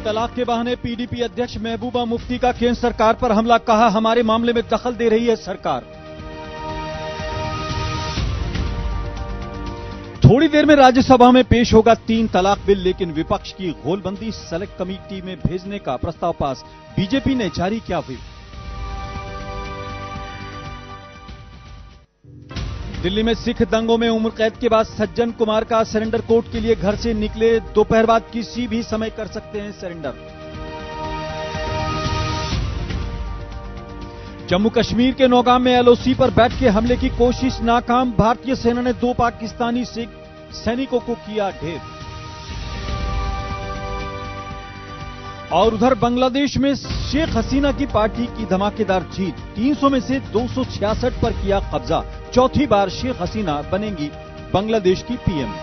तलाक के बहाने पीडीपी अध्यक्ष महबूबा मुफ्ती का केंद्र सरकार पर हमला, कहा हमारे मामले में दखल दे रही है सरकार। थोड़ी देर में राज्यसभा में पेश होगा 3 तलाक बिल, लेकिन विपक्ष की गोलबंदी, सेलेक्ट कमेटी में भेजने का प्रस्ताव पास, बीजेपी ने जारी किया व्हिप। दिल्ली में सिख दंगों में उम्र कैद के बाद सज्जन कुमार का सरेंडर, कोर्ट के लिए घर से निकले, दोपहर बाद किसी भी समय कर सकते हैं सरेंडर। जम्मू कश्मीर के नौगाम में एलओसी पर बैठ के हमले की कोशिश नाकाम, भारतीय सेना ने 2 पाकिस्तानी सैनिकों को किया ढेर। और उधर बांग्लादेश में शेख हसीना की पार्टी की धमाकेदार जीत, 300 में से 266 पर किया कब्जा, चौथी बार शेख हसीना बनेंगी बांग्लादेश की पीएम।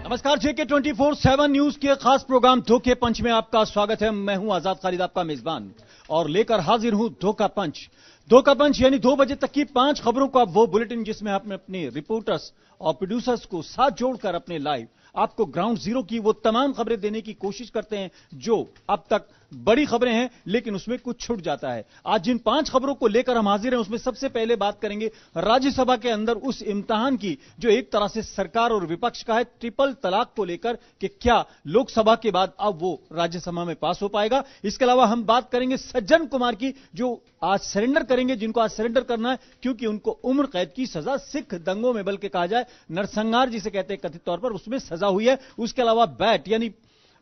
नमस्कार, जेके 24/7 न्यूज के खास प्रोग्राम धोखे पंच में आपका स्वागत है। मैं हूं आजाद खालिद, आपका मेजबान, और लेकर हाजिर हूं धोखा पंच। धोखा पंच यानी 2 बजे तक की 5 खबरों का वो बुलेटिन जिसमें हम अपने रिपोर्टर्स और प्रोड्यूसर्स को साथ जोड़कर अपने लाइव आपको ग्राउंड जीरो की वो तमाम खबरें देने की कोशिश करते हैं जो अब तक बड़ी खबरें हैं, लेकिन उसमें कुछ छूट जाता है। आज जिन 5 खबरों को लेकर हम हाजिर हैं, उसमें सबसे पहले बात करेंगे राज्यसभा के अंदर उस इम्तिहान की जो एक तरह से सरकार और विपक्ष का है, ट्रिपल तलाक को लेकर कि क्या लोकसभा के बाद अब वो राज्यसभा में पास हो पाएगा। इसके अलावा हम बात करेंगे सज्जन कुमार की, जो आज सरेंडर करेंगे, जिनको आज सरेंडर करना है क्योंकि उनको उम्र कैद की सजा, सिख दंगों में बल्कि कहा जाए नरसंहार जिसे कहते हैं कथित तौर पर, उसमें सजा हुई है। उसके अलावा बैट यानी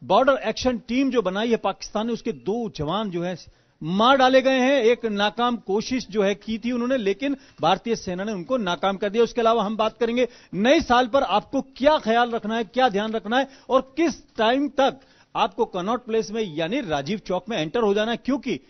बॉर्डर एक्शन टीम जो बनाई है पाकिस्तान ने, उसके 2 जवान जो है मार डाले गए हैं। एक नाकाम कोशिश जो है की थी उन्होंने, लेकिन भारतीय सेना ने उनको नाकाम कर दिया। उसके अलावा हम बात करेंगे नए साल पर आपको क्या ख्याल रखना है, क्या ध्यान रखना है, और किस टाइम तक आपको कनॉट प्लेस में यानी राजीव चौक में एंटर हो जाना है, क्योंकि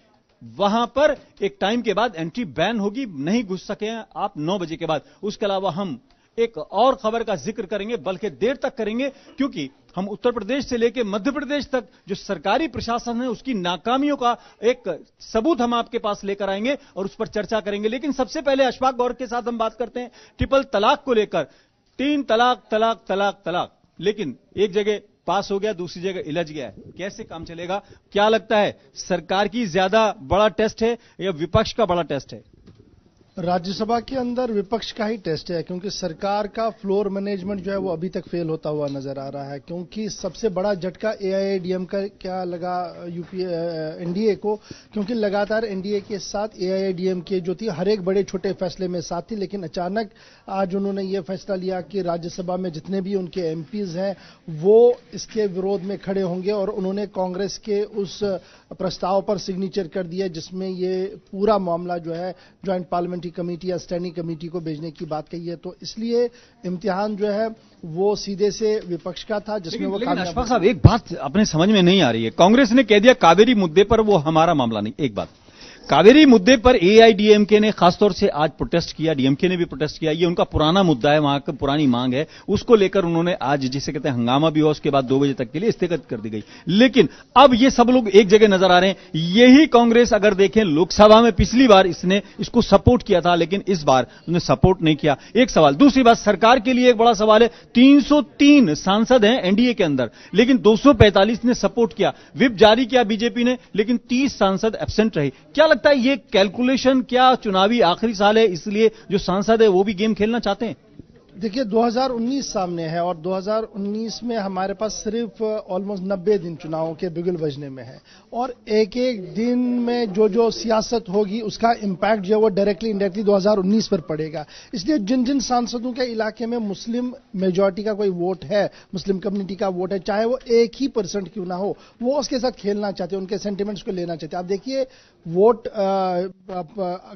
वहां पर एक टाइम के बाद एंट्री बैन होगी, नहीं घुस सके हैं आप 9 बजे के बाद। उसके अलावा हम एक और खबर का जिक्र करेंगे, बल्कि देर तक करेंगे, क्योंकि हम उत्तर प्रदेश से लेकर मध्य प्रदेश तक जो सरकारी प्रशासन है उसकी नाकामियों का एक सबूत हम आपके पास लेकर आएंगे और उस पर चर्चा करेंगे। लेकिन सबसे पहले अशफाक गौर के साथ हम बात करते हैं ट्रिपल तलाक को लेकर। 3 तलाक तलाक तलाक तलाक, लेकिन एक जगह पास हो गया, दूसरी जगह इलझ गया है। कैसे काम चलेगा? क्या लगता है, सरकार की ज्यादा बड़ा टेस्ट है या विपक्ष का बड़ा टेस्ट है? राज्यसभा के अंदर विपक्ष का ही टेस्ट है, क्योंकि सरकार का फ्लोर मैनेजमेंट जो है वो अभी तक फेल होता हुआ नजर आ रहा है। क्योंकि सबसे बड़ा झटका एआईएडीएम का क्या लगा एनडीए को, क्योंकि लगातार एनडीए के साथ एआईएडीएम के जो थी हर एक बड़े छोटे फैसले में साथ थी, लेकिन अचानक आज उन्होंने ये फैसला लिया कि राज्यसभा में जितने भी उनके एमपीज हैं वो इसके विरोध में खड़े होंगे, और उन्होंने कांग्रेस के उस प्रस्ताव पर सिग्नेचर कर दिया जिसमें ये पूरा मामला जो है ज्वाइंट पार्लियामेंट्री कमेटी या स्टैंडिंग कमेटी को भेजने की बात कही है। तो इसलिए इम्तिहान जो है वो सीधे से विपक्ष का था, जिसमें वो अशफाक साहब, एक बात अपने समझ में नहीं आ रही है। कांग्रेस ने कह दिया कावेरी मुद्दे पर वो हमारा मामला नहीं। एक बात, कावेरी मुद्दे पर एआईडीएमके ने खासतौर से आज प्रोटेस्ट किया, डीएमके ने भी प्रोटेस्ट किया। ये उनका पुराना मुद्दा है, वहां की पुरानी मांग है, उसको लेकर उन्होंने आज जिसे कहते हैं हंगामा भी हुआ, उसके बाद 2 बजे तक के लिए स्थगित कर दी गई। लेकिन अब ये सब लोग एक जगह नजर आ रहे हैं। यही कांग्रेस अगर देखें लोकसभा में पिछली बार इसने इसको सपोर्ट किया था, लेकिन इस बार उसने सपोर्ट नहीं किया। एक सवाल। दूसरी बात, सरकार के लिए एक बड़ा सवाल है, 303 सांसद हैं एनडीए के अंदर, लेकिन 245 ने सपोर्ट किया। व्हिप जारी किया बीजेपी ने, लेकिन 30 सांसद एब्सेंट रहे। क्या लगता है ये कैलकुलेशन, क्या चुनावी आखिरी साल है इसलिए जो सांसद है वो भी गेम खेलना चाहते हैं? देखिए 2019 सामने है, और 2019 में हमारे पास सिर्फ ऑलमोस्ट 90 दिन चुनावों के बिगुल बजने में है, और एक एक दिन में जो जो सियासत होगी उसका इंपैक्ट जो है वो डायरेक्टली इनडायरेक्टली 2019 पर पड़ेगा। इसलिए जिन जिन सांसदों के इलाके में मुस्लिम मेजॉरिटी का कोई वोट है, मुस्लिम कम्युनिटी का वोट है, चाहे वो 1% क्यों ना हो, वो उसके साथ खेलना चाहते हैं, उनके सेंटिमेंट्स को लेना चाहते हैं। आप देखिए वोट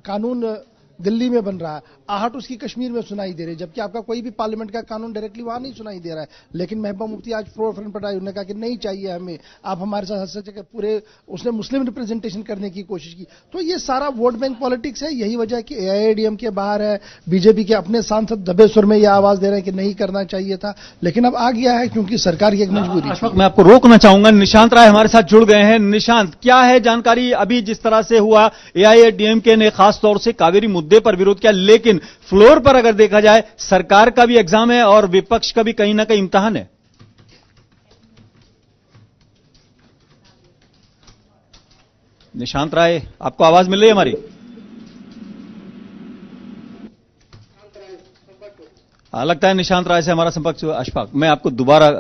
कानून दिल्ली में बन रहा है, आहट उसकी कश्मीर में सुनाई दे रही है, जबकि आपका कोई भी पार्लियामेंट का कानून डायरेक्टली वहां नहीं सुनाई दे रहा है। लेकिन महबूबा मुफ्ती आज फ्लोर फ्रंट पर आई, उन्होंने कहा कि नहीं चाहिए हमें, आप हमारे साथ सच के पूरे, उसने मुस्लिम रिप्रेजेंटेशन करने की कोशिश की। तो ये सारा वोट बैंक पॉलिटिक्स है। यही वजह है कि एआईएडीएम के बाहर है, बीजेपी के अपने सांसद दबे सुर में यह आवाज दे रहे हैं कि नहीं करना चाहिए था, लेकिन अब आ गया है क्योंकि सरकार की एक मजबूरी है। मैं आपको रोकना चाहूंगा, निशांत राय हमारे साथ जुड़ गए हैं। निशांत, क्या है जानकारी? अभी जिस तरह से हुआ, एआईएडीएमके ने खास तौर से कावेरी मुद्दे पर विरोध किया, लेकिन फ्लोर पर अगर देखा जाए सरकार का भी एग्जाम है और विपक्ष का भी कहीं ना कहीं इम्तिहान है। निशांत राय, आपको आवाज मिल रही है हमारी? लगता है निशांत राय से हमारा संपर्क। अशफाक, मैं आपको दोबारा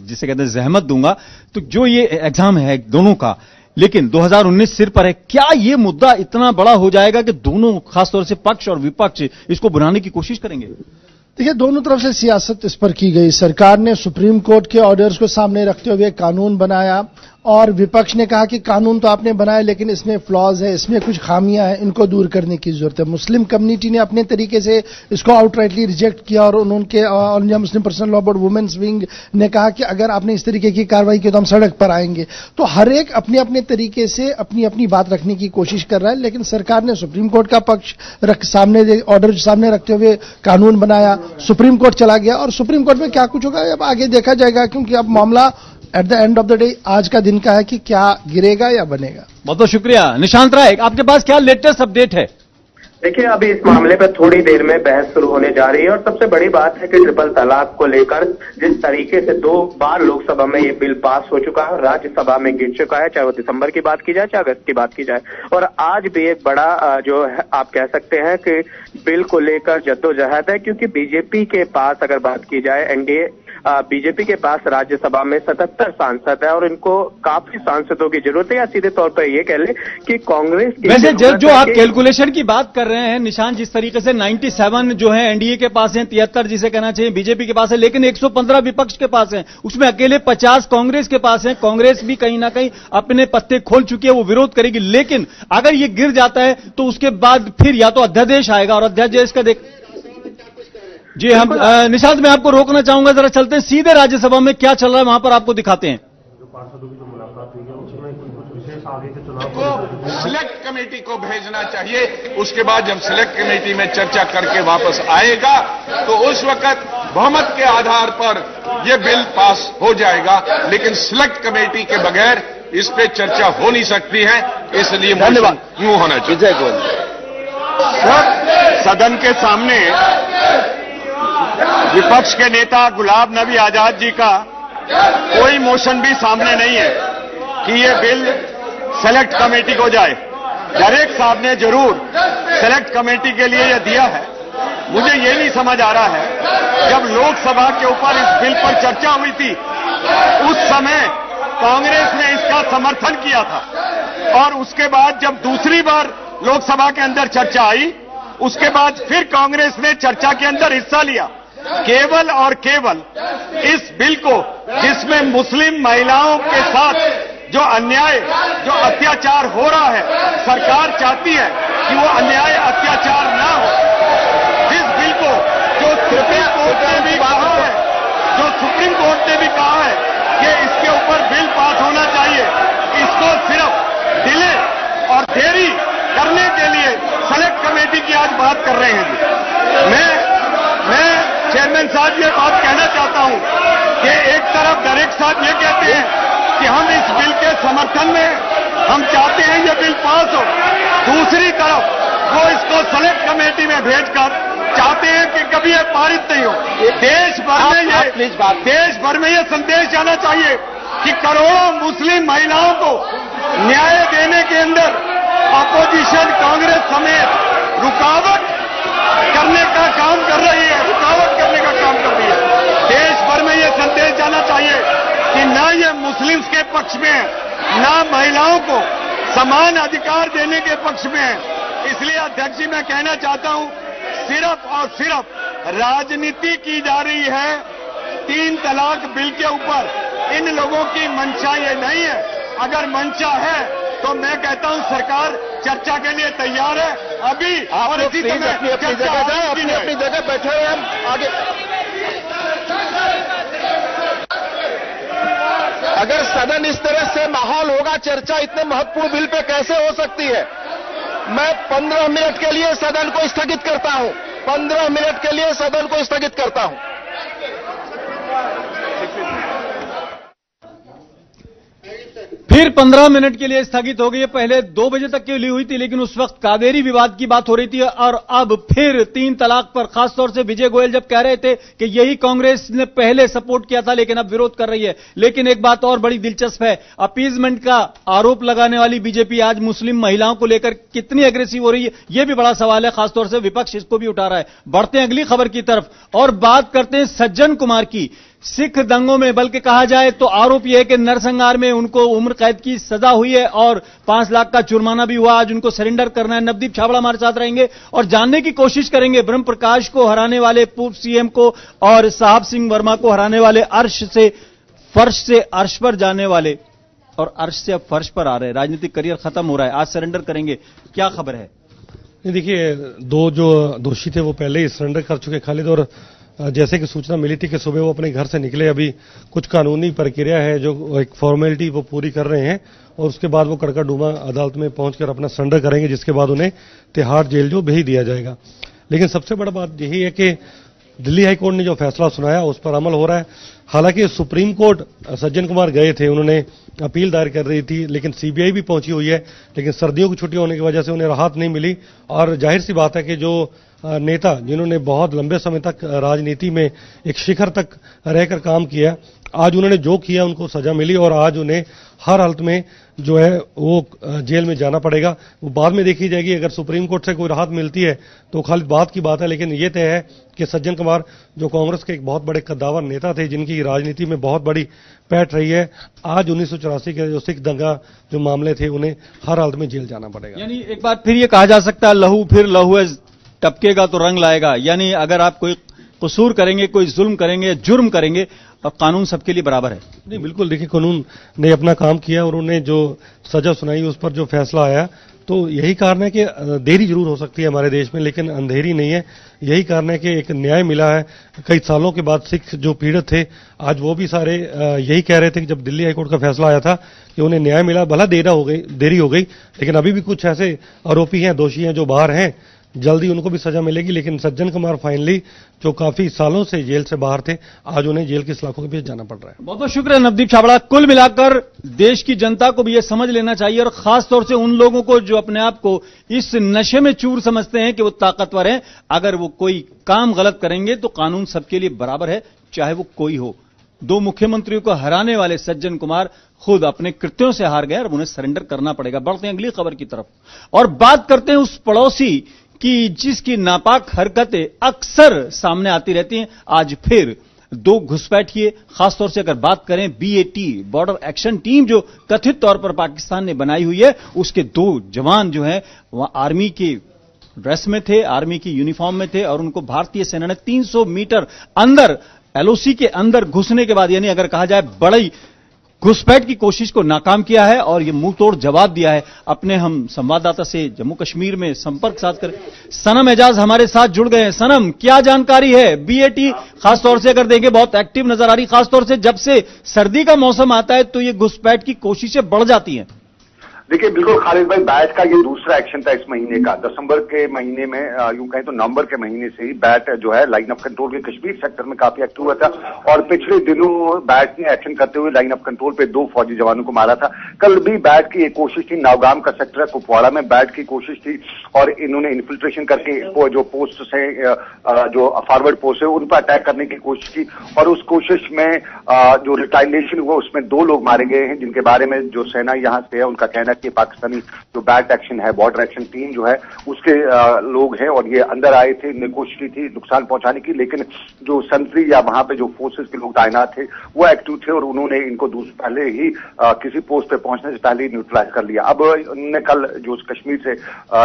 जिसे कहते हैं जहमत दूंगा। तो जो ये एग्जाम है दोनों का, लेकिन 2019 सिर पर है, क्या ये मुद्दा इतना बड़ा हो जाएगा कि दोनों, खासतौर से पक्ष और विपक्ष, इसको बुलाने की कोशिश करेंगे? देखिए, दोनों तरफ से सियासत इस पर की गई। सरकार ने सुप्रीम कोर्ट के ऑर्डर्स को सामने रखते हुए कानून बनाया और विपक्ष ने कहा कि कानून तो आपने बनाया लेकिन इसमें फ्लॉज है, इसमें कुछ खामियां हैं, इनको दूर करने की जरूरत है। मुस्लिम कम्युनिटी ने अपने तरीके से इसको आउटराइटली रिजेक्ट किया और उनके all India Muslim personal law board women's wing ने कहा कि अगर आपने इस तरीके की कार्रवाई की तो हम सड़क पर आएंगे। तो हर एक अपने अपने तरीके से अपनी अपनी बात रखने की कोशिश कर रहा है, लेकिन सरकार ने सुप्रीम कोर्ट का पक्ष सामने, ऑर्डर सामने रखते हुए कानून बनाया, सुप्रीम कोर्ट चला गया और सुप्रीम कोर्ट में क्या कुछ होगा अब आगे देखा जाएगा, क्योंकि अब मामला at the end of the day आज का दिन का है कि क्या गिरेगा या बनेगा। बहुत बहुत शुक्रिया। निशांत राय, आपके पास क्या लेटेस्ट अपडेट है? देखिए, अभी इस मामले पर थोड़ी देर में बहस शुरू होने जा रही है और सबसे बड़ी बात है कि ट्रिपल तलाक को लेकर जिस तरीके से 2 बार लोकसभा में ये बिल पास हो चुका है, राज्यसभा में गिर चुका है, चाहे वो दिसंबर की बात की जाए चाहे अगस्त की बात की जाए, और आज भी एक बड़ा जो है आप कह सकते हैं कि बिल को लेकर जद्दोजहद है, क्योंकि बीजेपी के पास अगर बात की जाए, एनडीए बीजेपी के पास राज्यसभा में 77 सांसद है और इनको काफी सांसदों की जरूरत है, या सीधे तौर पर ये कह ले कि कांग्रेस की वैसे जो आप कैलकुलेशन की बात कर रहे हैं निशान, जिस तरीके से 97 जो है एनडीए के पास है, 73 जिसे कहना चाहिए बीजेपी के पास है, लेकिन 115 विपक्ष के पास है, उसमें अकेले 50 कांग्रेस के पास है। कांग्रेस भी कहीं ना कहीं अपने पत्ते खोल चुकी है, वो विरोध करेगी, लेकिन अगर ये गिर जाता है तो उसके बाद फिर या तो अध्यादेश आएगा और अध्यादेश का देख जी हम निशांत, मैं आपको रोकना चाहूंगा, जरा चलते हैं सीधे राज्यसभा में क्या चल रहा है वहां पर आपको दिखाते हैं। को सिलेक्ट कमेटी को भेजना चाहिए, उसके बाद जब सिलेक्ट कमेटी में चर्चा करके वापस आएगा तो उस वक्त बहुमत के आधार पर यह बिल पास हो जाएगा, लेकिन सिलेक्ट कमेटी के बगैर इस पे चर्चा हो नहीं सकती है, इसलिए धन्यवाद यूं होना चाहिए। सदन के सामने विपक्ष के नेता गुलाम नबी आजाद जी का कोई मोशन भी सामने नहीं है कि ये बिल सेलेक्ट कमेटी को जाए। दरेक साहब ने जरूर सेलेक्ट कमेटी के लिए यह दिया है। मुझे ये नहीं समझ आ रहा है, जब लोकसभा के ऊपर इस बिल पर चर्चा हुई थी उस समय कांग्रेस ने इसका समर्थन किया था, और उसके बाद जब दूसरी बार लोकसभा के अंदर चर्चा आई उसके बाद फिर कांग्रेस ने चर्चा के अंदर हिस्सा लिया, केवल और केवल इस बिल को, जिसमें मुस्लिम महिलाओं के साथ जो अन्याय, जो अत्याचार हो रहा है, सरकार चाहती है कि वो अन्याय अत्याचार ना हो। जिस बिल को जो सुप्रीम कोर्ट ने भी कहा है, कि इसके ऊपर बिल पास होना चाहिए, इसको सिर्फ डिले और देरी करने के लिए सेलेक्ट कमेटी की आज बात कर रहे हैं। मैं चेयरमैन साहब ये बात कहना चाहता हूं कि एक तरफ डायरेक्ट साहब ये कहते हैं कि हम इस बिल के समर्थन में, हम चाहते हैं ये बिल पास हो, दूसरी तरफ वो इसको सेलेक्ट कमेटी में भेजकर चाहते हैं कि कभी ये पारित नहीं हो। देश भर में ये संदेश जाना चाहिए कि करोड़ों मुस्लिम महिलाओं को न्याय देने के अंदर अपोजिशन कांग्रेस समेत रुकावट करने का काम कर रही है, रुकावट करने का काम कर रही है। देश भर में ये संदेश जाना चाहिए कि ना ये मुस्लिम्स के पक्ष में है, ना महिलाओं को समान अधिकार देने के पक्ष में है। इसलिए अध्यक्ष जी मैं कहना चाहता हूं, सिर्फ और सिर्फ राजनीति की जा रही है 3 तलाक बिल के ऊपर। इन लोगों की मंशा ये नहीं है। अगर मंशा है तो मैं कहता हूं सरकार चर्चा के लिए तैयार है। अभी आप लोग प्लीज अपनी अपनी जगह जाए, अपनी अपनी जगह बैठे हुए हम आगे। अगर सदन इस तरह से माहौल होगा, चर्चा इतने महत्वपूर्ण बिल पे कैसे हो सकती है? मैं 15 मिनट के लिए सदन को स्थगित करता हूं। 15 मिनट के लिए सदन को स्थगित करता हूं। फिर 15 मिनट के लिए स्थगित हो गई है। पहले 2 बजे तक के लिए हुई थी, लेकिन उस वक्त कावेरी विवाद की बात हो रही थी, और अब फिर 3 तलाक पर खासतौर से विजय गोयल जब कह रहे थे कि यही कांग्रेस ने पहले सपोर्ट किया था लेकिन अब विरोध कर रही है। लेकिन एक बात और बड़ी दिलचस्प है, अपीजमेंट का आरोप लगाने वाली बीजेपी आज मुस्लिम महिलाओं को लेकर कितनी एग्रेसिव हो रही है, यह भी बड़ा सवाल है। खासतौर से विपक्ष इसको भी उठा रहा है। बढ़ते हैं अगली खबर की तरफ और बात करते हैं सज्जन कुमार की। सिख दंगों में, बल्कि कहा जाए तो आरोप यह है कि नरसंहार में उनको उम्र कैद की सजा हुई है और 5 लाख का जुर्माना भी हुआ। आज उनको सरेंडर करना है। नवदीप छाबड़ा हमारे साथ रहेंगे और जानने की कोशिश करेंगे ब्रह्म प्रकाश को हराने वाले पूर्व सीएम को और साहब सिंह वर्मा को हराने वाले अर्श से फर्श से अर्श पर जाने वाले और अर्श से अब फर्श पर आ रहे। राजनीतिक करियर खत्म हो रहा है, आज सरेंडर करेंगे, क्या खबर है? देखिए, 2 जो दोषी थे वो पहले ही सरेंडर कर चुके खालिद, और जैसे कि सूचना मिली थी कि सुबह वो अपने घर से निकले। अभी कुछ कानूनी प्रक्रिया है जो एक फॉर्मेलिटी वो पूरी कर रहे हैं और उसके बाद वो कड़काडूमा अदालत में पहुंचकर अपना सरेंडर करेंगे, जिसके बाद उन्हें तिहाड़ जेल जो भेज दिया जाएगा। लेकिन सबसे बड़ा बात यही है कि दिल्ली हाईकोर्ट ने जो फैसला सुनाया उस पर अमल हो रहा है। हालांकि सुप्रीम कोर्ट सज्जन कुमार गए थे, उन्होंने अपील दायर कर रही थी, लेकिन सीबीआई भी पहुंची हुई है, लेकिन सर्दियों की छुट्टी होने की वजह से उन्हें राहत नहीं मिली। और जाहिर सी बात है कि जो नेता जिन्होंने बहुत लंबे समय तक राजनीति में एक शिखर तक रहकर काम किया, आज उन्होंने जो किया उनको सजा मिली और आज उन्हें हर हालत में जो है वो जेल में जाना पड़ेगा। वो बाद में देखी जाएगी, अगर सुप्रीम कोर्ट से कोई राहत मिलती है तो खाली बात की बात है। लेकिन ये तय है कि सज्जन कुमार जो कांग्रेस के एक बहुत बड़े कद्दावर नेता थे, जिनकी राजनीति में बहुत बड़ी पैठ रही है, आज 1984 के जो सिख दंगा जो मामले थे उन्हें हर हालत में जेल जाना पड़ेगा। यानी एक बार फिर ये कहा जा सकता है, लहू फिर लहू है, टपकेगा तो रंग लाएगा। यानी अगर आप कोई कसूर करेंगे, कोई जुल्म करेंगे, जुर्म करेंगे, और कानून सबके लिए बराबर है। नहीं, बिल्कुल। देखिए, कानून ने अपना काम किया और उन्हें जो सजा सुनाई उस पर जो फैसला आया, तो यही कारण है कि देरी जरूर हो सकती है हमारे देश में, लेकिन अंधेरी नहीं है। यही कारण है कि एक न्याय मिला है। कई सालों के बाद सिख जो पीड़ित थे, आज वो भी सारे यही कह रहे थे कि जब दिल्ली हाईकोर्ट का फैसला आया था कि उन्हें न्याय मिला, भला देरी हो गई, लेकिन अभी भी कुछ ऐसे आरोपी हैं, दोषी हैं जो बाहर हैं, जल्दी उनको भी सजा मिलेगी। लेकिन सज्जन कुमार फाइनली जो काफी सालों से जेल से बाहर थे, आज उन्हें जेल की सलाखों के बीच जाना पड़ रहा है। बहुत बहुत शुक्रिया नवदीप छाबड़ा। कुल मिलाकर देश की जनता को भी यह समझ लेना चाहिए, और खासतौर से उन लोगों को जो अपने आप को इस नशे में चूर समझते हैं कि वो ताकतवर हैं, अगर वो कोई काम गलत करेंगे तो कानून सबके लिए बराबर है, चाहे वो कोई हो। 2 मुख्यमंत्रियों को हराने वाले सज्जन कुमार खुद अपने कृत्यों से हार गए और उन्हें सरेंडर करना पड़ेगा। बढ़ते हैं अगली खबर की तरफ और बात करते हैं उस पड़ोसी की जिसकी नापाक हरकतें अक्सर सामने आती रहती हैं। आज फिर 2 घुसपैठिए, खासतौर से अगर बात करें BAT बॉर्डर एक्शन टीम जो कथित तौर पर पाकिस्तान ने बनाई हुई है, उसके 2 जवान जो हैं वह आर्मी के ड्रेस में थे, आर्मी की यूनिफॉर्म में थे, और उनको भारतीय सेना ने 300 मीटर अंदर LOC के अंदर घुसने के बाद, यानी अगर कहा जाए बड़ी घुसपैठ की कोशिश को नाकाम किया है और यह मुंह तोड़ जवाब दिया है। अपने हम संवाददाता से जम्मू कश्मीर में संपर्क साध कर सनम एजाज हमारे साथ जुड़ गए हैं। सनम, क्या जानकारी है? BAT खासतौर से अगर देखें बहुत एक्टिव नजर आ रही, खासतौर से जब से सर्दी का मौसम आता है तो ये घुसपैठ की कोशिशें बढ़ जाती हैं। देखिए, बिल्कुल खालिद भाई, बैट का ये दूसरा एक्शन था इस महीने का। दिसंबर के महीने में, यूं कहें तो नवंबर के महीने से ही बैट जो है लाइन ऑफ कंट्रोल के कश्मीर सेक्टर में काफी एक्टिव हुआ था, और पिछले दिनों बैट ने एक्शन करते हुए लाइन ऑफ कंट्रोल पे 2 फौजी जवानों को मारा था। कल भी बैट की एक कोशिश थी, नावगाम का सेक्टर है कुपवाड़ा में बैट की कोशिश थी, और इन्होंने इन्फिल्ट्रेशन करके जो पोस्ट है, जो फॉरवर्ड पोस्ट है, उन पर अटैक करने की कोशिश की, और उस कोशिश में जो रिटाइलेशन हुआ उसमें 2 लोग मारे गए हैं, जिनके बारे में जो सेना यहां से है उनका कहना है कि पाकिस्तानी जो बैट एक्शन है, बॉर्डर एक्शन टीम जो है, उसके लोग हैं, और ये अंदर आए थे, इन्होंने कोशिश की थी नुकसान पहुंचाने की, लेकिन जो संतरी या वहां पे जो फोर्सेस के लोग तैनात थे वो एक्टिव थे, और उन्होंने इनको पहले ही किसी पोस्ट पे पहुंचने से पहले ही न्यूट्रलाइज कर लिया। अब उन्होंने कल जो कश्मीर से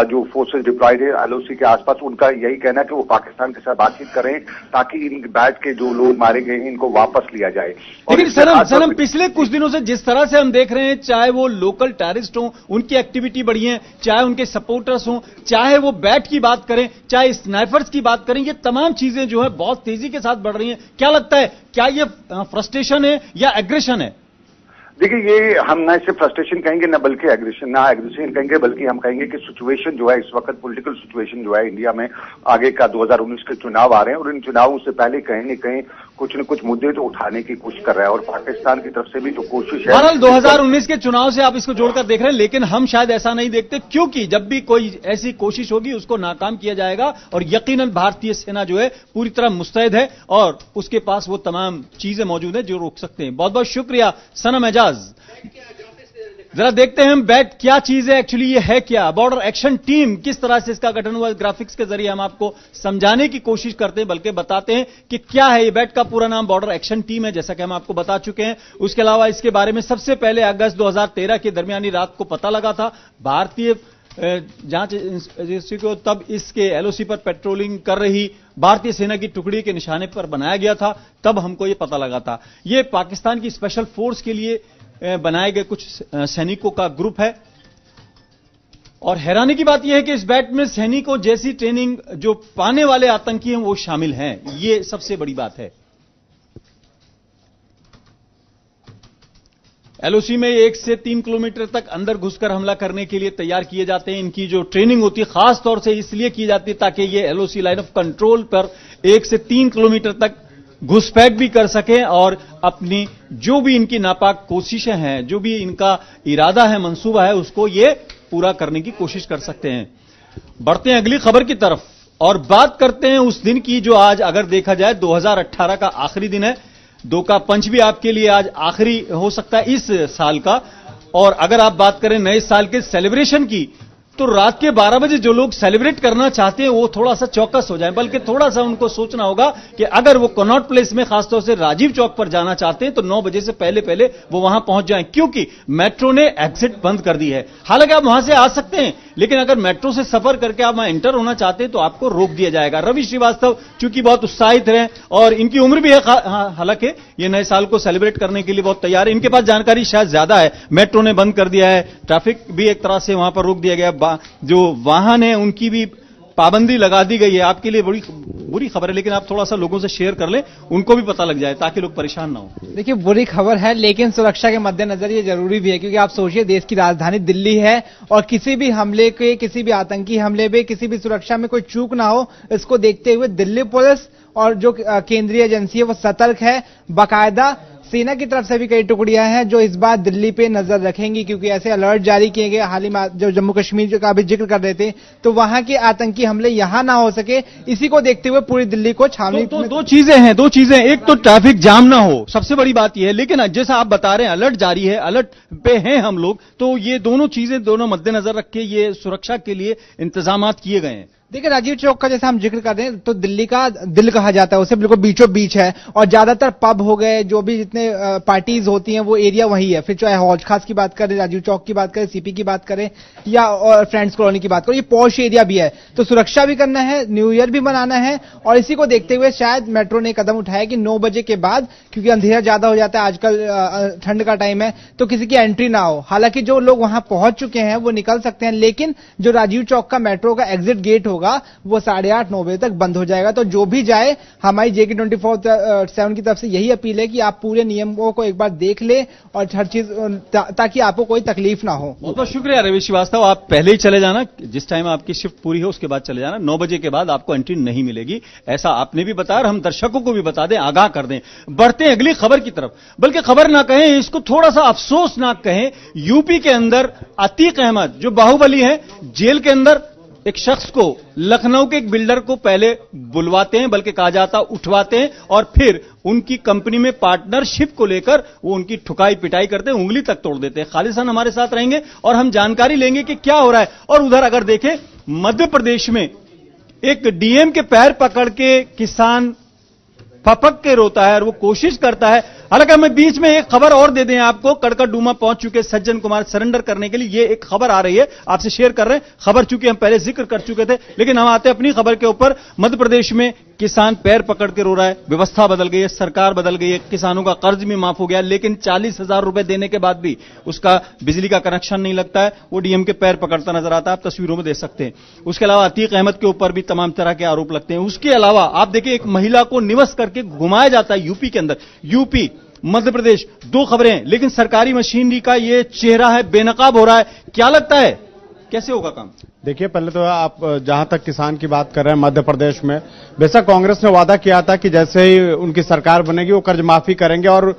जो फोर्सेज डिप्लॉयड है LOC के आसपास, उनका यही कहना है कि वो पाकिस्तान के साथ बातचीत करें ताकि इन बैठ के जो लोग मारे गए हैं इनको वापस लिया जाए। लेकिन सनम पिछले कुछ दिनों से जिस तरह से हम देख रहे हैं, चाहे वो लोकल टेररिस्ट हों, उनकी एक्टिविटी बढ़ी है, चाहे उनके सपोर्टर्स हों, चाहे वो बैट की बात करें, चाहे स्नाइपर्स की बात करें, ये तमाम चीजें जो है बहुत तेजी के साथ बढ़ रही हैं। क्या लगता है, क्या ये फ्रस्ट्रेशन है या एग्रेशन है? देखिए, ये हम ना इसे फ्रस्ट्रेशन कहेंगे ना बल्कि एग्रेशन कहेंगे, बल्कि हम कहेंगे कि सिचुएशन जो है इस वक्त पॉलिटिकल सिचुएशन जो है इंडिया में, आगे का 2019 के चुनाव आ रहे हैं और इन चुनावों से पहले कहीं न कहीं कुछ न कुछ मुद्दे तो उठाने की कोशिश कर रहा है और पाकिस्तान की तरफ से भी तो कोशिश है। बहरहाल 2019 के चुनाव से आप इसको जोड़कर देख रहे हैं, लेकिन हम शायद ऐसा नहीं देखते, क्योंकि जब भी कोई ऐसी कोशिश होगी उसको नाकाम किया जाएगा और यकीनन भारतीय सेना जो है पूरी तरह मुस्तैद है और उसके पास वो तमाम चीजें मौजूद है जो रोक सकते हैं। बहुत बहुत शुक्रिया सनम एजाज। जरा देखते हैं हम बैट क्या चीज है, एक्चुअली ये है क्या, बॉर्डर एक्शन टीम किस तरह से इसका गठन हुआ, ग्राफिक्स के जरिए हम आपको समझाने की कोशिश करते हैं, बल्कि बताते हैं कि क्या है ये। बैट का पूरा नाम बॉर्डर एक्शन टीम है, जैसा कि हम आपको बता चुके हैं। उसके अलावा इसके बारे में सबसे पहले अगस्त 2013 की दरमियानी रात को पता लगा था भारतीय जांच एजेंसी को, तब इसके LOC पर पेट्रोलिंग कर रही भारतीय सेना की टुकड़ी के निशाने पर बनाया गया था, तब हमको यह पता लगा था। यह पाकिस्तान की स्पेशल फोर्स के लिए बनाए गए कुछ सैनिकों का ग्रुप है और हैरानी की बात यह है कि इस बैट में सैनिकों जैसी ट्रेनिंग जो पाने वाले आतंकी हैं वो शामिल हैं, ये सबसे बड़ी बात है। LOC में 1 से 3 किलोमीटर तक अंदर घुसकर हमला करने के लिए तैयार किए जाते हैं। इनकी जो ट्रेनिंग होती है खास तौर से इसलिए की जाती है ताकि ये LOC लाइन ऑफ कंट्रोल पर 1 से 3 किलोमीटर तक घुसपैठ भी कर सकें और अपनी जो भी इनकी नापाक कोशिशें हैं, जो भी इनका इरादा है, मंसूबा है, उसको ये पूरा करने की कोशिश कर सकते हैं। बढ़ते हैं अगली खबर की तरफ और बात करते हैं उस दिन की जो आज अगर देखा जाए 2018 का आखिरी दिन है। दो का पंच भी आपके लिए आज आखिरी हो सकता है इस साल का। और अगर आप बात करें नए साल के सेलिब्रेशन की, तो रात के 12 बजे जो लोग सेलिब्रेट करना चाहते हैं वो थोड़ा सा चौकस हो जाए, बल्कि थोड़ा सा उनको सोचना होगा कि अगर वो कनॉट प्लेस में खासतौर से राजीव चौक पर जाना चाहते हैं तो 9 बजे से पहले पहले वो वहां पहुंच जाएं, क्योंकि मेट्रो ने एग्जिट बंद कर दी है। हालांकि आप वहां से आ सकते हैं, लेकिन अगर मेट्रो से सफर करके आप वहां एंटर होना चाहते हैं तो आपको रोक दिया जाएगा। रवि श्रीवास्तव चूंकि बहुत उत्साहित हैं और इनकी उम्र भी है, हालांकि ये नए साल को सेलिब्रेट करने के लिए बहुत तैयार है, इनके पास जानकारी शायद ज्यादा है। मेट्रो ने बंद कर दिया है, ट्रैफिक भी एक तरह से वहां पर रोक दिया गया, जो वाहन है उनकी भी पाबंदी लगा दी गई है। आपके लिए बड़ी बुरी खबर है, लेकिन आप थोड़ा सा लोगों से शेयर कर लें, उनको भी पता लग जाए ताकि लोग परेशान ना हो। देखिए, बुरी खबर है लेकिन सुरक्षा के मद्देनजर ये जरूरी भी है, क्योंकि आप सोचिए देश की राजधानी दिल्ली है और किसी भी हमले के, किसी भी आतंकी हमले में, किसी भी सुरक्षा में कोई चूक ना हो, इसको देखते हुए दिल्ली पुलिस और जो केंद्रीय एजेंसी है वो सतर्क है। बाकायदा सेना की तरफ से भी कई टुकड़ियां हैं जो इस बार दिल्ली पे नजर रखेंगी, क्योंकि ऐसे अलर्ट जारी किए गए। हाल ही में जो जम्मू कश्मीर का भी जिक्र कर रहे थे, तो वहां के आतंकी हमले यहां ना हो सके, इसी को देखते हुए पूरी दिल्ली को छावनी। तो दो चीजें, एक तो ट्रैफिक जाम ना हो, सबसे बड़ी बात यह है। लेकिन जैसा आप बता रहे हैं अलर्ट जारी है, अलर्ट पे हैं हम लोग, तो ये दोनों चीजें दोनों मद्देनजर रख के ये सुरक्षा के लिए इंतजाम किए गए हैं। देखिए, राजीव चौक का जैसा हम जिक्र कर रहे हैं तो दिल्ली का दिल कहा जाता है उसे, बिल्कुल बीचों बीच है और ज्यादातर पब हो गए, जो भी जितने पार्टीज होती हैं वो एरिया वही है। फिर चाहे हौज खास की बात करें, राजीव चौक की बात करें, सीपी की बात करें या फ्रेंड्स कॉलोनी की बात करें, ये पॉश एरिया भी है। तो सुरक्षा भी करना है, न्यू ईयर भी मनाना है और इसी को देखते हुए शायद मेट्रो ने कदम उठाया कि 9 बजे के बाद, क्योंकि अंधेरा ज्यादा हो जाता है आजकल, ठंड का टाइम है, तो किसी की एंट्री ना हो। हालांकि जो लोग वहां पहुंच चुके हैं वो निकल सकते हैं, लेकिन जो राजीव चौक का मेट्रो का एग्जिट गेट होगा वो 8:30-9 बजे तक बंद हो जाएगा। तो जो भी जाए, हमारी JK 24/7 की तरफ से यही अपील है कि आप पूरे नियमों को एक बार देख ले और हर चीज, ताकि आपको कोई तकलीफ ना हो। बहुत बहुत शुक्रिया रवि श्रीवास्तव। आप पहले ही चले जाना, जिस टाइम आपकी शिफ्ट पूरी हो उसके बाद चले जाना। 9 बजे के बाद आपको एंट्री नहीं मिलेगी, ऐसा आपने भी बताया और हम दर्शकों को भी बता दें, आगाह कर दें। बढ़ते हैं अगली खबर की तरफ, बल्कि खबर ना कहें, इसको थोड़ा सा अफसोसनाक कहें। यूपी के अंदर अतीक अहमद जो बाहुबली है, जेल के अंदर एक शख्स को, लखनऊ के एक बिल्डर को पहले बुलवाते हैं, बल्कि कहा जाता उठवाते हैं और फिर उनकी कंपनी में पार्टनरशिप को लेकर वो उनकी ठुकाई पिटाई करते हैं, उंगली तक तोड़ देते हैं। खालिसान हमारे साथ रहेंगे और हम जानकारी लेंगे कि क्या हो रहा है। और उधर अगर देखें मध्य प्रदेश में एक डीएम के पैर पकड़ के किसान फपक के रोता है और वो कोशिश करता है हालांकि हमें बीच में एक खबर और दे दें आपको, कड़कड़डूमा पहुंच चुके सज्जन कुमार सरेंडर करने के लिए, ये एक खबर आ रही है, आपसे शेयर कर रहे हैं। खबर चूंकि हम पहले जिक्र कर चुके थे, लेकिन हम आते हैं अपनी खबर के ऊपर। मध्य प्रदेश में किसान पैर पकड़ के रो रहा है, व्यवस्था बदल गई है, सरकार बदल गई है, किसानों का कर्ज भी माफ हो गया, लेकिन 40,000 रुपए देने के बाद भी उसका बिजली का कनेक्शन नहीं लगता है। वो डीएम के पैर पकड़ता नजर आता है, आप तस्वीरों में देख सकते हैं। उसके अलावा अतीक अहमद के ऊपर भी तमाम तरह के आरोप लगते हैं। उसके अलावा आप देखिए, एक महिला को निवस करके घुमाया जाता है यूपी के अंदर। यूपी मध्य प्रदेश, दो खबरें हैं, लेकिन सरकारी मशीनरी का ये चेहरा है बेनकाब हो रहा है। क्या लगता है कैसे होगा काम? देखिए, पहले तो आप जहां तक किसान की बात कर रहे हैं, मध्य प्रदेश में बेशक कांग्रेस ने वादा किया था कि जैसे ही उनकी सरकार बनेगी वो कर्ज माफी करेंगे, और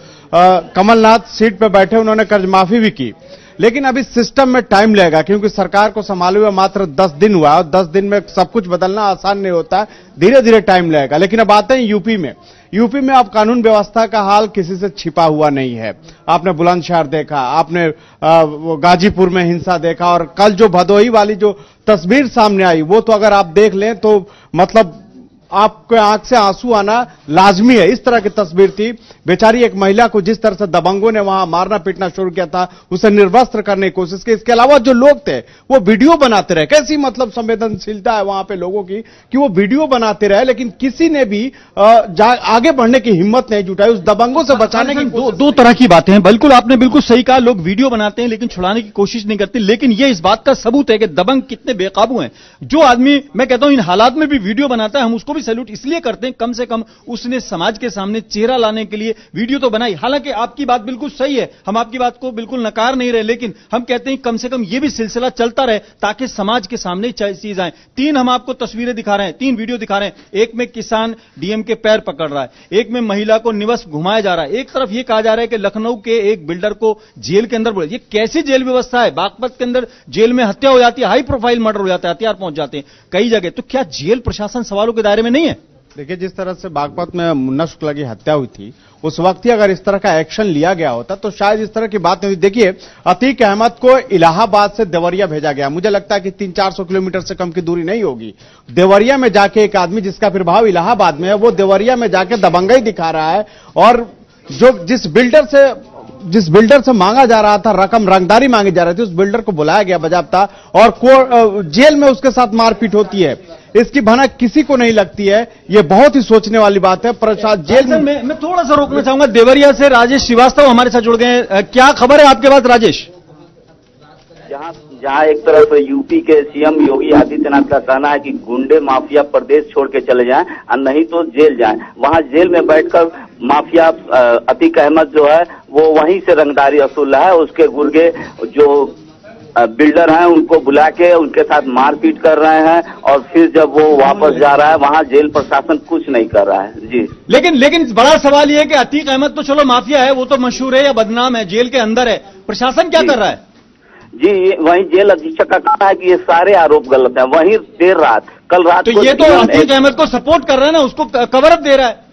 कमलनाथ सीट पर बैठे उन्होंने कर्ज माफी भी की। लेकिन अभी सिस्टम में टाइम लगेगा, क्योंकि सरकार को संभाले हुए मात्र 10 दिन हुआ, और 10 दिन में सब कुछ बदलना आसान नहीं होता, धीरे धीरे टाइम लगेगा। लेकिन अब आते हैं यूपी में। यूपी में अब कानून व्यवस्था का हाल किसी से छिपा हुआ नहीं है। आपने बुलंदशहर देखा, आपने गाजीपुर में हिंसा देखा, और कल जो भदोही वाली जो तस्वीर सामने आई, वो तो अगर आप देख लें तो मतलब आपके आंख से आंसू आना लाजमी है। इस तरह की तस्वीर थी। बेचारी एक महिला को जिस तरह से दबंगों ने वहां मारना पीटना शुरू किया था, उसे निर्वस्त्र करने की कोशिश की। इसके अलावा जो लोग थे वो वीडियो बनाते रहे। कैसी मतलब संवेदनशीलता है वहां पे लोगों की कि वो वीडियो बनाते रहे, लेकिन किसी ने भी आगे बढ़ने की हिम्मत नहीं जुटाई उस दबंगों से बचाने की। दो तरह की बातें हैं। बिल्कुल आपने बिल्कुल सही कहा, लोग वीडियो बनाते हैं लेकिन छुड़ाने की कोशिश नहीं करते। लेकिन ये इस बात का सबूत है कि दबंग कितने बेकाबू हैं। जो आदमी, मैं कहता हूं इन हालात में भी वीडियो बनाता है, हम उसको सैल्यूट इसलिए करते हैं, कम से कम उसने समाज के सामने चेहरा लाने के लिए वीडियो तो बनाई। हालांकि आपकी बात बिल्कुल सही है, हम आपकी बात को बिल्कुल नकार नहीं रहे, लेकिन हम कहते हैं कम से कम यह भी सिलसिला चलता रहे ताकि समाज के सामने चीज आए। 3 हम आपको तस्वीरें दिखा रहे हैं, 3 वीडियो दिखा रहे हैं। एक में किसान डीएम के पैर पकड़ रहा है, एक में महिला को निवस घुमाया जा रहा है, एक तरफ यह कहा जा रहा है कि लखनऊ के एक बिल्डर को जेल के अंदर बोले। ये कैसी जेल व्यवस्था है? बागपत के अंदर जेल में हत्या हो जाती है, हाई प्रोफाइल मर्डर हो जाता है, हथियार पहुंच जाते हैं कई जगह। तो क्या जेल प्रशासन सवालों के दायरे में नहीं है? देखिए, जिस तरह से बागपत में मुन्ना शुक्ला की हत्या हुई थी, उस वक्त ही अगर इस तरह का एक्शन लिया गया होता तो शायद इस तरह की बात नहीं हुई। देखिए, अतीक अहमद को इलाहाबाद से देवरिया भेजा गया। मुझे लगता है कि 300-400 किलोमीटर से कम की दूरी नहीं होगी। देवरिया में जाके एक आदमी जिसका प्रभाव इलाहाबाद में है, वो देवरिया में जाके दबंगई दिखा रहा है, और जिस बिल्डर से मांगा जा रहा था रकम, रंगदारी मांगी जा रही थी, उस बिल्डर को बुलाया गया बजाबता, और जेल में उसके साथ मारपीट होती है। इसकी भनक किसी को नहीं लगती है। ये बहुत ही सोचने वाली बात है। प्रशासन जेल में मैं थोड़ा सा रोकना चाहूंगा। देवरिया से राजेश श्रीवास्तव हमारे साथ जुड़ गए हैं। क्या खबर है आपके पास राजेश? जहां एक तरफ यूपी के सीएम योगी आदित्यनाथ का कहना है कि गुंडे माफिया प्रदेश छोड़ के चले जाएं और नहीं तो जेल जाएं, वहां जेल में बैठकर माफिया अतीक अहमद जो है वो वहीं से रंगदारी वसूल रहा है। उसके गुर्गे जो बिल्डर हैं उनको बुला के उनके साथ मारपीट कर रहे हैं, और फिर जब वो वापस जा रहा है वहां जेल प्रशासन कुछ नहीं कर रहा है। जी, लेकिन बड़ा सवाल ये है कि अतीक अहमद तो चलो माफिया है, वो तो मशहूर है या बदनाम है, जेल के अंदर है, प्रशासन क्या कर रहा है? जी, वहीं जेल अधीक्षक का कहना है कि ये सारे आरोप गलत है। वहीं देर रात, कल रात तो ये तो अतीक अहमद को सपोर्ट कर रहा है ना, उसको कवर अप दे रहा है।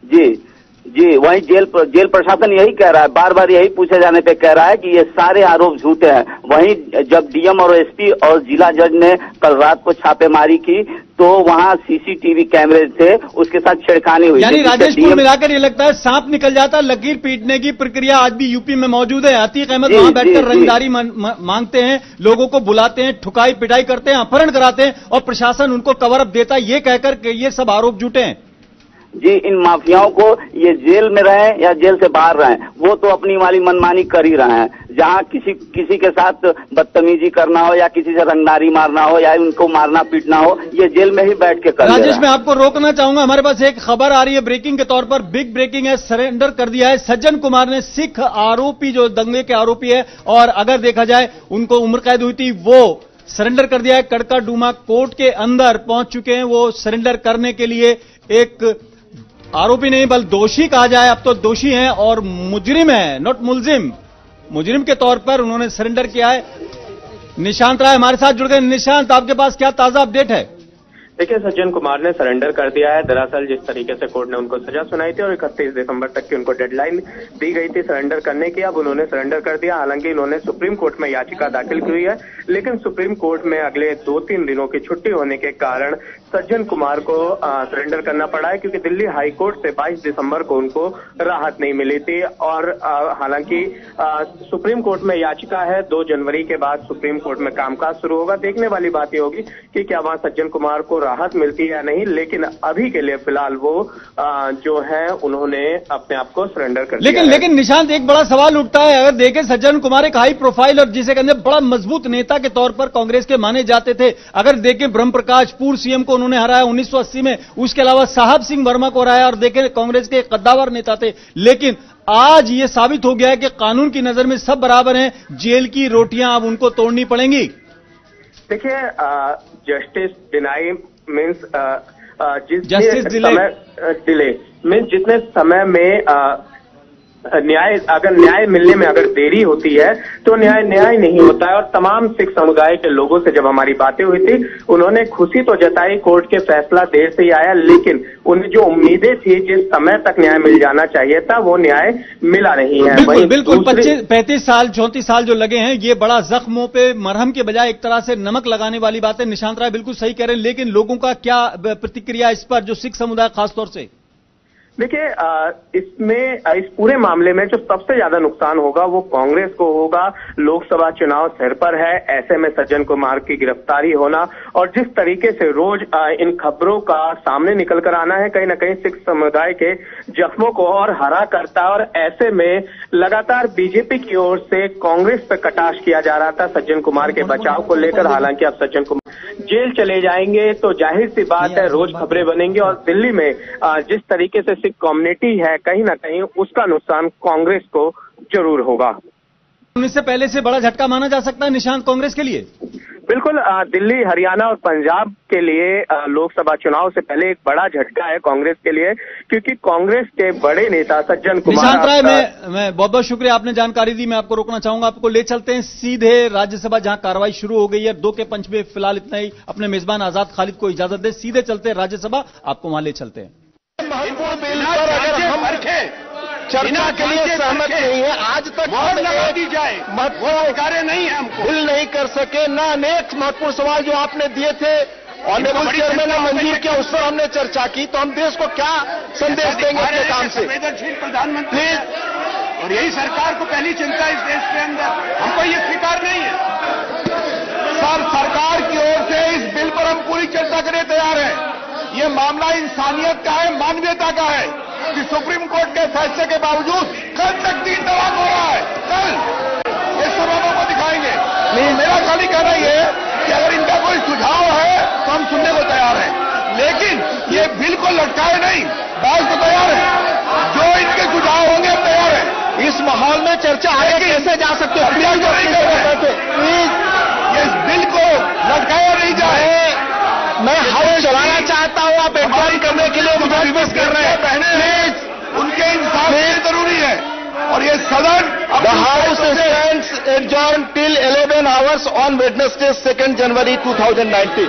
जी, वहीं जेल प्रशासन यही कह रहा है, बार बार यही पूछे जाने पे कह रहा है कि ये सारे आरोप झूठे हैं। वहीं जब डीएम और एसपी और जिला जज ने कल रात को छापेमारी की तो वहां सीसीटीवी कैमरे थे, उसके साथ छेड़खानी हुई। यानी राजेश कुल मिलाकर ये लगता है सांप निकल जाता है, लकीर पीटने की प्रक्रिया आज भी यूपी में मौजूद है। अतीक अहमद वहां बैठकर रंगदारी मांगते हैं, लोगों को बुलाते हैं, ठुकाई पिटाई करते हैं, अपहरण कराते हैं, और प्रशासन उनको कवर अप देता है, ये कहकर के ये सब आरोप झूठे हैं। जी, इन माफियाओं को ये जेल में रहे या जेल से बाहर रहे, वो तो अपनी वाली मनमानी कर ही रहे हैं। जहां किसी के साथ बदतमीजी करना हो या किसी से रंगदारी मारना हो या उनको मारना पीटना हो, ये जेल में ही बैठ के कर रहे हैं। राजेश, मैं आपको रोकना चाहूंगा, हमारे पास एक खबर आ रही है ब्रेकिंग के तौर पर, बिग ब्रेकिंग है, सरेंडर कर दिया है सज्जन कुमार ने। सिख आरोपी जो दंगे के आरोपी है, और अगर देखा जाए उनको उम्र कैद हुई थी, वो सरेंडर कर दिया है। कड़कड़डूमा कोर्ट के अंदर पहुंच चुके हैं वो सरेंडर करने के लिए। एक आरोपी नहीं बल्कि दोषी कहा जाए, अब तो दोषी हैं और मुजरिम है, नॉट मुलजिम, मुजरिम के तौर पर उन्होंने सरेंडर किया है। निशांत राय हमारे साथ जुड़ गए। निशांत, आपके पास क्या ताजा अपडेट है? देखिए, सज्जन कुमार ने सरेंडर कर दिया है। दरअसल जिस तरीके से कोर्ट ने उनको सजा सुनाई थी और 31 दिसंबर तक की उनको डेडलाइन दी गई थी सरेंडर करने की, अब उन्होंने सरेंडर कर दिया। हालांकि इन्होंने सुप्रीम कोर्ट में याचिका दाखिल की हुई है, लेकिन सुप्रीम कोर्ट में अगले 2-3 दिनों की छुट्टी होने के कारण सज्जन कुमार को सरेंडर करना पड़ा है, क्योंकि दिल्ली हाई कोर्ट से 22 दिसंबर को उनको राहत नहीं मिली थी। और हालांकि सुप्रीम कोर्ट में याचिका है, 2 जनवरी के बाद सुप्रीम कोर्ट में कामकाज शुरू होगा। देखने वाली बात ये होगी कि क्या वहां सज्जन कुमार को राहत मिलती है या नहीं, लेकिन अभी के लिए फिलहाल वो जो है उन्होंने अपने आप को सरेंडर कर दिया। लेकिन निशांत, एक बड़ा सवाल उठता है, अगर देखें सज्जन कुमार एक हाई प्रोफाइल और जिसे कहते हैं बड़ा मजबूत नेता के तौर पर कांग्रेस के माने जाते थे। अगर देखें ब्रह्म प्रकाश पूर्व सीएम को उन्होंने हराया 1980 में, उसके अलावा साहब सिंह वर्मा को हराया, और देखें कांग्रेस के कद्दावर नेता थे। लेकिन आज ये साबित हो गया है कि कानून की नजर में सब बराबर हैं, जेल की रोटियां अब उनको तोड़नी पड़ेंगी। देखिए, जस्टिस डिनाई मीन्स जितने समय में न्याय मिलने में अगर देरी होती है तो न्याय नहीं होता है। और तमाम सिख समुदाय के लोगों से जब हमारी बातें हुई थी, उन्होंने खुशी तो जताई, कोर्ट के फैसला देर से ही आया, लेकिन उन्हें जो उम्मीदें थी, जिस समय तक न्याय मिल जाना चाहिए था, वो न्याय मिला नहीं है। बिल्कुल 35 साल 34 साल जो लगे हैं, ये बड़ा जख्मों पे मरहम के बजाय एक तरह से नमक लगाने वाली बात है। निशांत राय बिल्कुल सही कह रहे हैं, लेकिन लोगों का क्या प्रतिक्रिया इस पर, जो सिख समुदाय खासतौर से? देखिए, इसमें इस पूरे मामले में जो सबसे ज्यादा नुकसान होगा वो कांग्रेस को होगा। लोकसभा चुनाव सिर पर है, ऐसे में सज्जन कुमार की गिरफ्तारी होना और जिस तरीके से रोज इन खबरों का सामने निकल कर आना है, कहीं ना कहीं सिख समुदाय के जख्मों को और हरा करता। और ऐसे में लगातार बीजेपी की ओर से कांग्रेस पर कटाक्ष किया जा रहा था सज्जन कुमार के बचाव को लेकर। हालांकि अब सज्जन कुमार जेल चले जाएंगे तो जाहिर सी बात है रोज खबरें बनेंगी, और दिल्ली में जिस तरीके से सिख कम्युनिटी है, कहीं ना कहीं उसका नुकसान कांग्रेस को जरूर होगा। इससे पहले से बड़ा झटका माना जा सकता है निशांत कांग्रेस के लिए? बिल्कुल, दिल्ली, हरियाणा और पंजाब के लिए लोकसभा चुनाव से पहले एक बड़ा झटका है कांग्रेस के लिए, क्योंकि कांग्रेस के बड़े नेता सज्जन कुमार। निशांत राय, मैं बहुत बहुत शुक्रिया, आपने जानकारी दी। मैं आपको रोकना चाहूंगा, आपको ले चलते हैं सीधे राज्यसभा, जहां कार्रवाई शुरू हो गई है। 2 के पंच में फिलहाल इतना ही। अपने मेजबान आजाद खालिद को इजाजत दे, सीधे चलते हैं राज्यसभा, आपको वहां ले चलते हैं। महत्वपूर्ण बिल पर अगर हम चर्चा के लिए सहमत नहीं है, आज तक लगा दी जाए, महत्वपूर्ण कार्य नहीं है, हमको बिल नहीं कर सके। न अनेक महत्वपूर्ण सवाल जो आपने दिए थे, ऑनरेबल चेयरमैन ने मंजूर किया, उस पर हमने चर्चा की, तो हम देश को क्या संदेश देंगे अपने काम से? संवेदनशील प्रधानमंत्री, और यही सरकार को पहली चिंता इस देश के अंदर, हमको ये स्वीकार नहीं है। सर, सरकार की ओर से इस बिल पर हम पूरी चर्चा करने तैयार हैं। ये मामला इंसानियत का है, मानवीयता का है, कि सुप्रीम कोर्ट के फैसले के बावजूद कल तक 3 तलाक हो रहा है। कल ये सबों को दिखाएंगे। नहीं, मेरा खाली कहना ये कि अगर इनका कोई सुझाव है तो हम सुनने को तैयार हैं, लेकिन ये बिल को लटकाए नहीं, बात को तैयार है। जो इनके सुझाव होंगे हम तैयार हैं। इस माहौल में चर्चा आगे कैसे जा सकते हो? इस बिल को लटकाया नहीं जाए। मैं हाउस चलाना चाहता हूं, आप एडजॉर्न करने के लिए मुझे कर रहे हैं। प्लीज, उनके इंसाफ जरूरी है। और ये सदन, the house stands adjourn till 11 hours on Wednesday 2 January 2019।